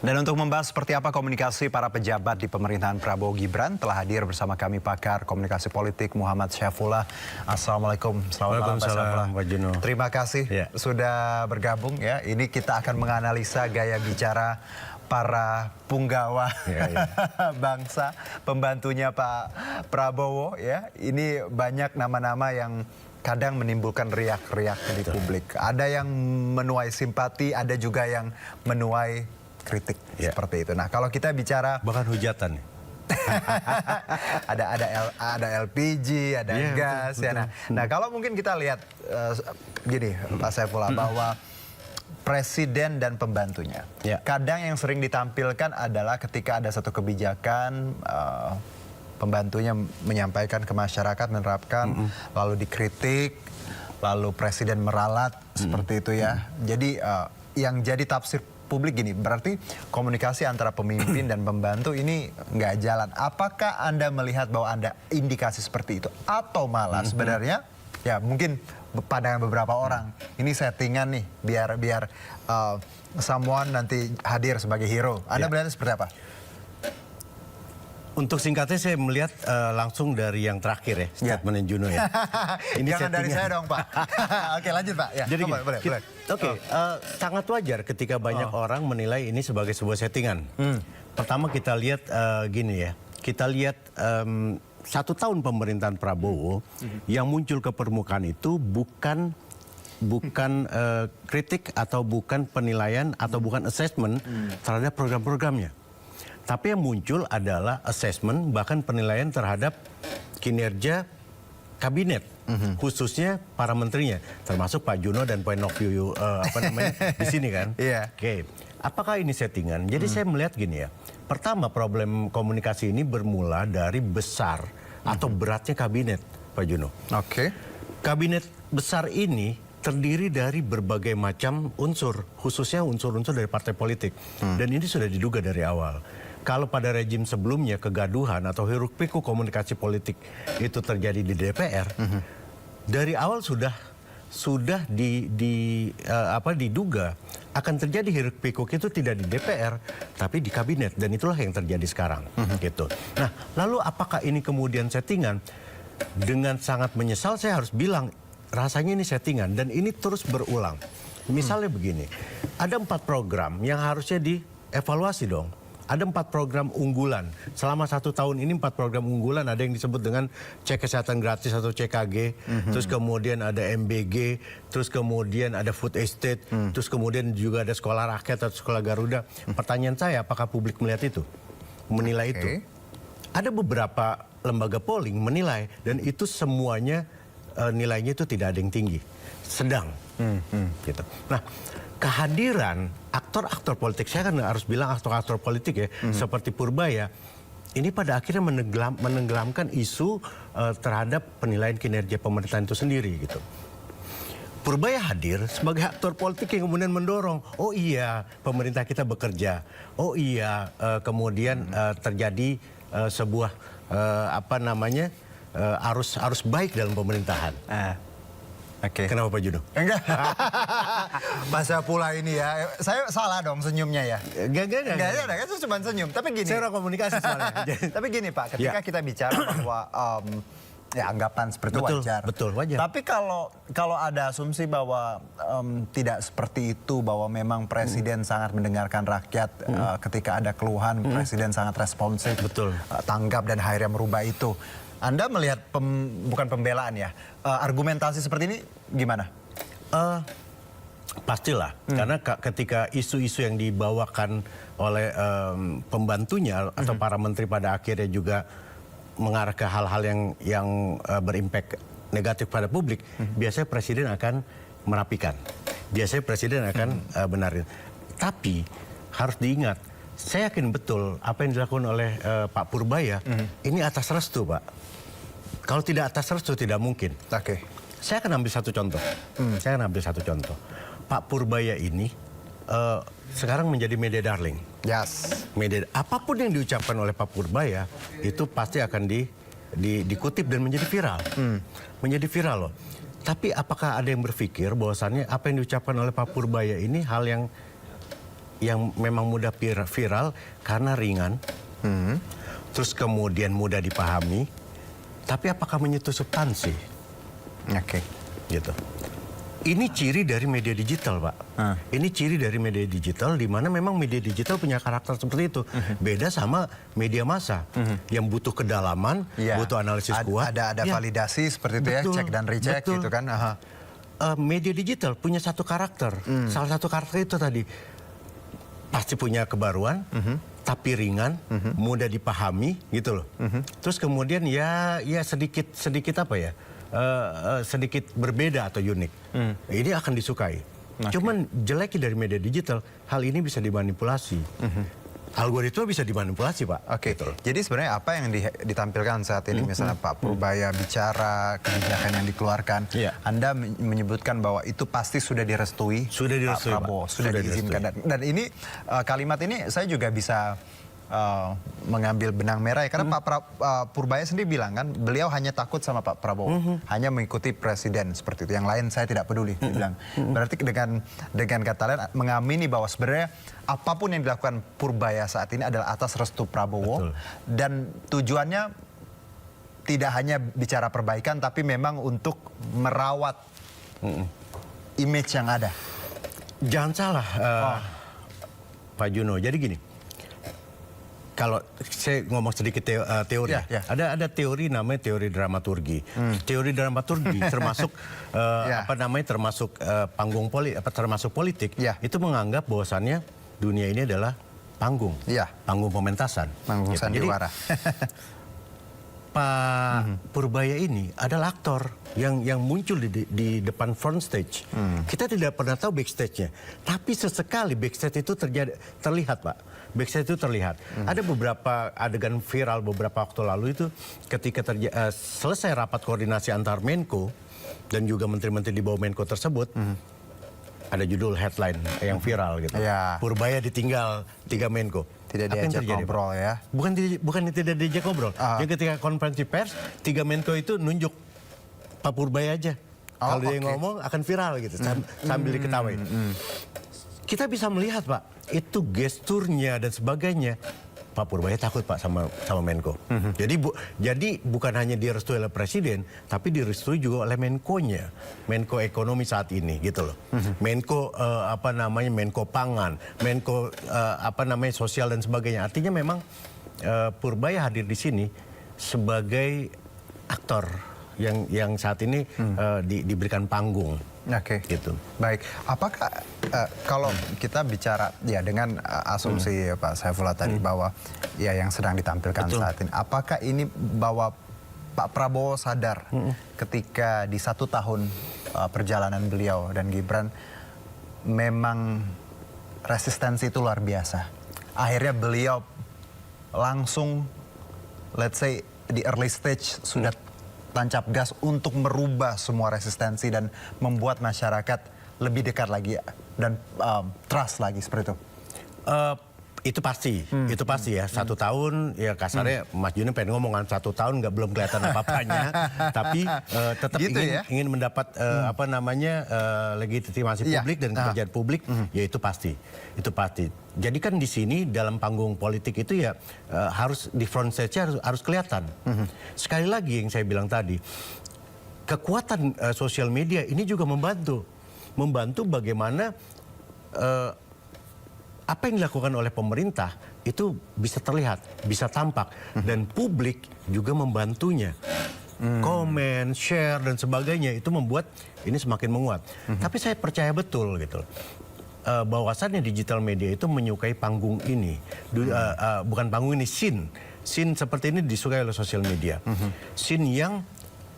Dan untuk membahas seperti apa komunikasi para pejabat di pemerintahan Prabowo Gibran, telah hadir bersama kami pakar komunikasi politik Muhammad Syaifullah. Assalamualaikum. Selamat malam Pak Syaifullah. Pak Juno. Terima kasih sudah bergabung ya. Ini kita akan menganalisa gaya bicara para punggawa bangsa, pembantunya Pak Prabowo ya. Ini banyak nama-nama yang kadang menimbulkan riak-riak di publik. Ada yang menuai simpati, ada juga yang menuai kritik seperti itu. Nah, kalau kita bicara bahkan hujatan. ada LPG, ada gas betul, ya. Nah, kalau mungkin kita lihat gini Pak Syaifullah bahwa presiden dan pembantunya. Kadang yang sering ditampilkan adalah ketika ada satu kebijakan pembantunya menyampaikan ke masyarakat, menerapkan, lalu dikritik, lalu presiden meralat seperti itu ya. Jadi yang jadi tafsir publik gini, berarti komunikasi antara pemimpin dan pembantu ini nggak jalan. Apakah Anda melihat bahwa ada indikasi seperti itu? Atau malah sebenarnya ya mungkin pandangan beberapa orang, ini settingan nih biar someone nanti hadir sebagai hero. Anda melihatnya seperti apa? Untuk singkatnya saya melihat langsung dari yang terakhir ya, statement Juno ya. Ini jangan dari saya dong Pak. Oke lanjut Pak. Ya, jadi boleh. Sangat wajar ketika banyak orang menilai ini sebagai sebuah settingan. Pertama kita lihat gini ya, kita lihat 1 tahun pemerintahan Prabowo yang muncul ke permukaan itu bukan kritik atau bukan penilaian atau bukan assessment terhadap program-programnya. Tapi yang muncul adalah assessment, bahkan penilaian terhadap kinerja kabinet, khususnya para menterinya, termasuk Pak Juno dan point of view di sini kan. Oke, apakah ini settingan? Jadi saya melihat gini ya. Pertama, problem komunikasi ini bermula dari besar atau beratnya kabinet, Pak Juno. Kabinet besar ini terdiri dari berbagai macam unsur, khususnya unsur-unsur dari partai politik. Dan ini sudah diduga dari awal. Kalau pada rejim sebelumnya kegaduhan atau hiruk-pikuk komunikasi politik itu terjadi di DPR, dari awal sudah diduga akan terjadi hiruk-pikuk itu tidak di DPR, tapi di kabinet, dan itulah yang terjadi sekarang. Gitu. Nah, lalu apakah ini kemudian settingan? Dengan sangat menyesal saya harus bilang, rasanya ini settingan dan ini terus berulang. Misalnya begini, ada 4 program yang harusnya dievaluasi dong. Ada 4 program unggulan. Selama 1 tahun ini 4 program unggulan, ada yang disebut dengan cek kesehatan gratis atau CKG, terus kemudian ada MBG, terus kemudian ada food estate, terus kemudian juga ada sekolah rakyat atau sekolah Garuda. Pertanyaan saya, apakah publik melihat itu? Menilai itu? Ada beberapa lembaga polling menilai, dan itu semuanya nilainya itu tidak ada yang tinggi, sedang. Gitu. Nah, kehadiran aktor-aktor politik, saya kan harus bilang aktor-aktor politik ya, seperti Purbaya, ini pada akhirnya menenggelamkan isu terhadap penilaian kinerja pemerintahan itu sendiri gitu. Purbaya hadir sebagai aktor politik yang kemudian mendorong, oh iya pemerintah kita bekerja, oh iya kemudian terjadi sebuah arus baik dalam pemerintahan. Kenapa Pak Juno? Enggak. Masa pula ini ya. Saya salah dong senyumnya ya. Enggak. Itu cuma senyum. Tapi gini. Saya orang komunikasi soalnya. Tapi gini Pak, ketika kita bicara bahwa ya anggapan seperti itu wajar. Betul, wajar. Tapi kalau ada asumsi bahwa tidak seperti itu, bahwa memang presiden sangat mendengarkan rakyat ketika ada keluhan, presiden sangat responsif, tanggap dan akhirnya merubah itu. Anda melihat bukan pembelaan ya, argumentasi seperti ini gimana? Pastilah, karena ketika isu-isu yang dibawakan oleh pembantunya atau para menteri pada akhirnya juga mengarah ke hal-hal yang berimpact negatif pada publik, biasanya presiden akan merapikan, biasanya presiden akan benarin. Tapi harus diingat, saya yakin betul apa yang dilakukan oleh Pak Purbaya ini atas restu, Pak. Kalau tidak atas restu tidak mungkin. Saya akan ambil satu contoh. Pak Purbaya ini sekarang menjadi media darling. Apapun yang diucapkan oleh Pak Purbaya itu pasti akan dikutip dan menjadi viral. Menjadi viral loh. Tapi apakah ada yang berpikir bahwasannya apa yang diucapkan oleh Pak Purbaya ini hal yang yang memang mudah viral karena ringan, terus kemudian mudah dipahami, tapi apakah menyentuh substansi? Oke. Gitu. Ini ciri dari media digital, Pak. Ini ciri dari media digital di mana memang media digital punya karakter seperti itu. Beda sama media massa yang butuh kedalaman, butuh analisis kuat. Ada validasi seperti itu, betul, ya, cek dan recheck gitu kan. Media digital punya satu karakter. Salah satu karakter itu tadi pasti punya kebaruan, tapi ringan, mudah dipahami, gitu loh. Terus kemudian ya sedikit apa ya? Sedikit berbeda atau unik. Ini akan disukai. Cuman jeleknya dari media digital, hal ini bisa dimanipulasi. Algoritma bisa dimanipulasi, Pak. Oke. Jadi sebenarnya apa yang ditampilkan saat ini, misalnya Pak Purbaya bicara kebijakan yang dikeluarkan, Anda menyebutkan bahwa itu pasti sudah direstui, Pak Prabowo, sudah diizinkan. Dan ini kalimat ini saya juga bisa mengambil benang merah ya, karena Pak Purbaya sendiri bilang kan beliau hanya takut sama Pak Prabowo, hanya mengikuti presiden seperti itu, yang lain saya tidak peduli, dia bilang. Berarti dengan kata lain mengamini bahwa sebenarnya apapun yang dilakukan Purbaya saat ini adalah atas restu Prabowo. Dan tujuannya tidak hanya bicara perbaikan tapi memang untuk merawat image yang ada. Jangan salah, Pak Juno. Jadi gini, kalau saya ngomong sedikit teori, ada teori namanya teori dramaturgi. Teori dramaturgi termasuk termasuk panggung termasuk politik. Itu menganggap bahwasannya dunia ini adalah panggung, panggung pementasan. Panggung sandiwara. Pak Purbaya ini adalah aktor yang muncul di depan front stage. Kita tidak pernah tahu backstage-nya, tapi sesekali backstage itu terlihat, Pak. Backstage itu terlihat. Ada beberapa adegan viral beberapa waktu lalu itu ketika selesai rapat koordinasi antar Menko dan juga menteri-menteri di bawah Menko tersebut, ada judul headline yang viral gitu. Purbaya ditinggal 3 Menko. Tidak diajak ngobrol, ya? Bukan tidak diajak ngobrol. Jadi ketika konferensi pers, 3 Menko itu nunjuk Pak Purbaya aja. Kalau dia ngomong akan viral gitu, sambil diketawain. Kita bisa melihat, Pak, itu gesturnya dan sebagainya. Pak Purbaya takut, Pak, sama Menko. Jadi bukan hanya direstui oleh presiden, tapi direstui juga oleh Menko-nya, Menko ekonomi saat ini, gitu loh. Menko Menko pangan, Menko sosial dan sebagainya. Artinya memang Purbaya hadir di sini sebagai aktor yang saat ini diberikan panggung. Gitu. Baik, apakah kalau kita bicara ya dengan asumsi Pak Saifullah tadi bahwa ya yang sedang ditampilkan saat ini, apakah ini bahwa Pak Prabowo sadar ketika di 1 tahun perjalanan beliau dan Gibran memang resistensi itu luar biasa. Akhirnya beliau langsung, let's say di early stage sudah tancap gas untuk merubah semua resistensi dan membuat masyarakat lebih dekat lagi dan trust lagi seperti itu. Itu pasti ya. 1 tahun ya kasarnya Mas Juni pengen ngomongan 1 tahun belum kelihatan apa-apanya, tapi tetap gitu ingin mendapat legitimasi publik dan kepercayaan publik, ya itu pasti. Jadi kan di sini dalam panggung politik itu ya harus di front stage harus kelihatan. Sekali lagi yang saya bilang tadi, kekuatan sosial media ini juga membantu bagaimana apa yang dilakukan oleh pemerintah itu bisa terlihat, bisa tampak, dan publik juga membantunya. Komen, share dan sebagainya itu membuat ini semakin menguat. Tapi saya percaya betul gitu, bahwasannya digital media itu menyukai panggung ini, bukan panggung ini, scene seperti ini disukai oleh sosial media. Scene yang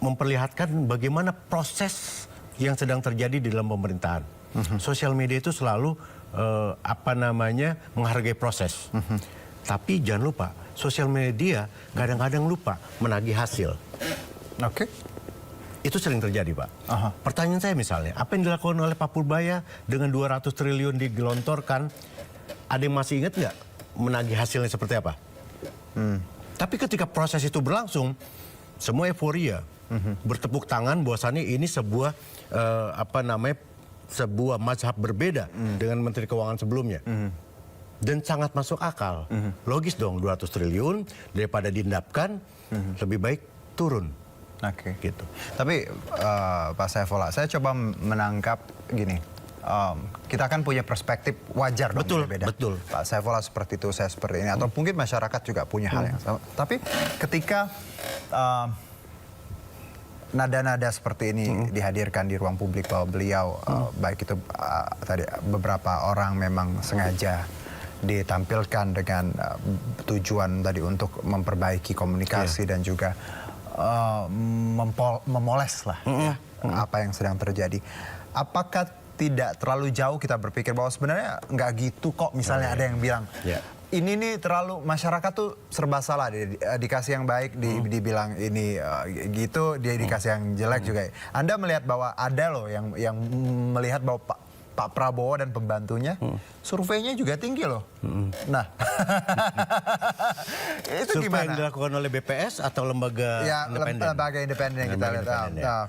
memperlihatkan bagaimana proses yang sedang terjadi di dalam pemerintahan. Sosial media itu selalu menghargai proses. Tapi jangan lupa, sosial media kadang-kadang lupa menagih hasil. Itu sering terjadi, Pak. Pertanyaan saya misalnya, apa yang dilakukan oleh Pak Purbaya dengan 200 triliun digelontorkan, ada yang masih ingat nggak menagih hasilnya seperti apa? Tapi ketika proses itu berlangsung, semua euforia, bertepuk tangan bahwasannya ini sebuah sebuah mazhab berbeda dengan Menteri Keuangan sebelumnya. dan sangat masuk akal. Logis dong 200 triliun daripada diendapkan lebih baik turun. Oke. Gitu. Tapi Pak Saifullah, saya coba menangkap gini. Kita kan punya perspektif wajar dong, Betul, beda. betul. Pak Saifullah seperti itu, saya seperti ini, atau mungkin masyarakat juga punya hal yang sama. Tapi ketika nada-nada seperti ini dihadirkan di ruang publik bahwa beliau baik itu tadi beberapa orang memang sengaja ditampilkan dengan tujuan tadi untuk memperbaiki komunikasi dan juga memoles lah ya, apa yang sedang terjadi. Apakah tidak terlalu jauh kita berpikir bahwa sebenarnya nggak gitu kok, misalnya ada yang bilang ini nih terlalu, masyarakat tuh serba salah, dikasih yang baik dibilang ini gitu, dia dikasih yang jelek juga. Anda melihat bahwa ada loh yang melihat bahwa Pak Prabowo dan pembantunya surveinya juga tinggi loh. Nah, itu Survei gimana? yang dilakukan oleh BPS atau lembaga Ya, independen? lembaga independen yang kita lihat.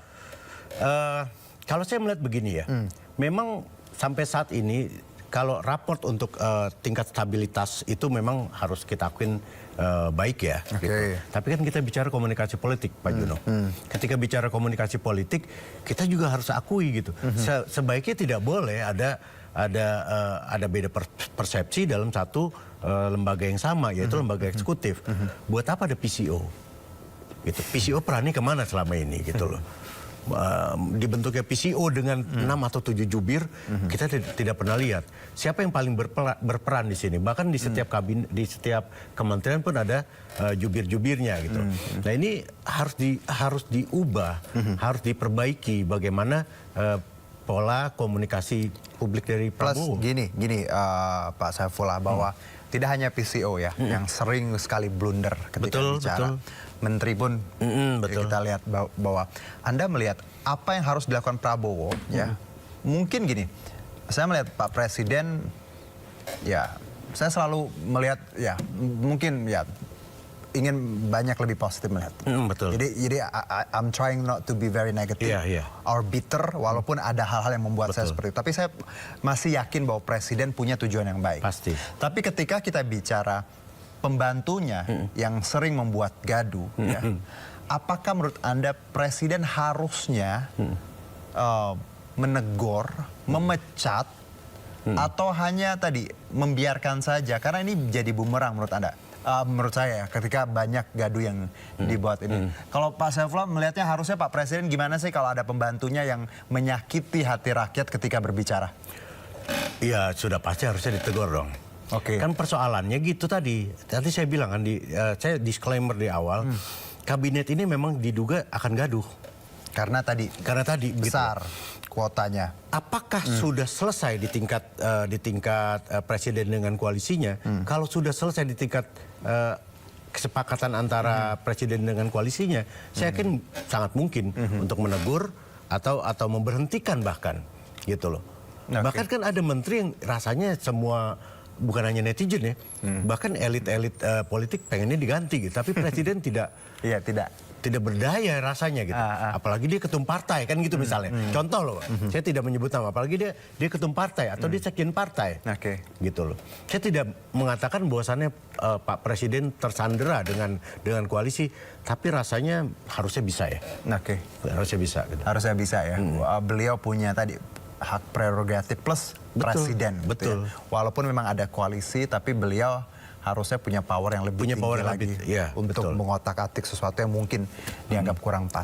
Kalau saya melihat begini ya, memang sampai saat ini kalau raport untuk tingkat stabilitas itu memang harus kita akuin baik ya. Oke. Gitu. Tapi kan kita bicara komunikasi politik, Pak Juno. Ketika bicara komunikasi politik, kita juga harus akui gitu. Sebaiknya tidak boleh ada beda persepsi dalam satu lembaga yang sama, yaitu lembaga eksekutif. Buat apa ada PCO? Gitu. PCO perannya kemana selama ini gitu loh. Dibentuknya PCO dengan 6 atau 7 jubir, kita tidak pernah lihat siapa yang paling berperan di sini. Bahkan di setiap di setiap kementerian pun ada jubir-jubirnya gitu. Nah ini harus diubah, harus diperbaiki bagaimana pola komunikasi publik dari Prabowo. Plus gini Pak Saifullah, bahwa tidak hanya PCO ya yang sering sekali blunder ketika bicara. Menteri pun kita lihat bahwa Anda melihat apa yang harus dilakukan Prabowo ya. Mungkin gini, saya melihat Pak Presiden ya, saya selalu melihat ya mungkin ya ingin banyak lebih positif melihat. Betul. Jadi I'm trying not to be very negative or bitter, walaupun ada hal-hal yang membuat saya seperti itu. Tapi saya masih yakin bahwa Presiden punya tujuan yang baik. Pasti. Tapi ketika kita bicara pembantunya yang sering membuat gaduh, ya, apakah menurut Anda Presiden harusnya menegur, memecat, atau hanya tadi membiarkan saja? Karena ini jadi bumerang menurut Anda. Menurut saya ketika banyak gaduh yang dibuat ini. Kalau Pak Saifullah melihatnya harusnya Pak Presiden gimana sih kalau ada pembantunya yang menyakiti hati rakyat ketika berbicara? Iya, sudah pasti harusnya ditegur dong. Oke. Kan persoalannya gitu tadi. Tadi saya bilang kan, saya disclaimer di awal, kabinet ini memang diduga akan gaduh. Karena tadi besar kuotanya. Apakah sudah selesai di tingkat presiden dengan koalisinya? Kalau sudah selesai di tingkat kesepakatan antara presiden dengan koalisinya, saya yakin sangat mungkin untuk menegur atau memberhentikan bahkan, gitu loh. Bahkan kan ada menteri yang rasanya semua, bukan hanya netizen ya, bahkan elit-elit politik pengennya diganti gitu, tapi presiden tidak berdaya rasanya gitu. Apalagi dia ketum partai kan gitu misalnya. Contoh loh, saya tidak menyebut nama, apalagi dia ketum partai atau dia sekjen partai. Gitu loh. Saya tidak mengatakan bahwasannya Pak Presiden tersandera dengan koalisi, tapi rasanya harusnya bisa ya. Harusnya bisa gitu. Harusnya bisa ya. Beliau punya tadi hak prerogatif plus presiden. Betul. Ya. Walaupun memang ada koalisi, tapi beliau harusnya punya power yang lebih tinggi lagi untuk mengotak-atik sesuatu yang mungkin dianggap kurang pas.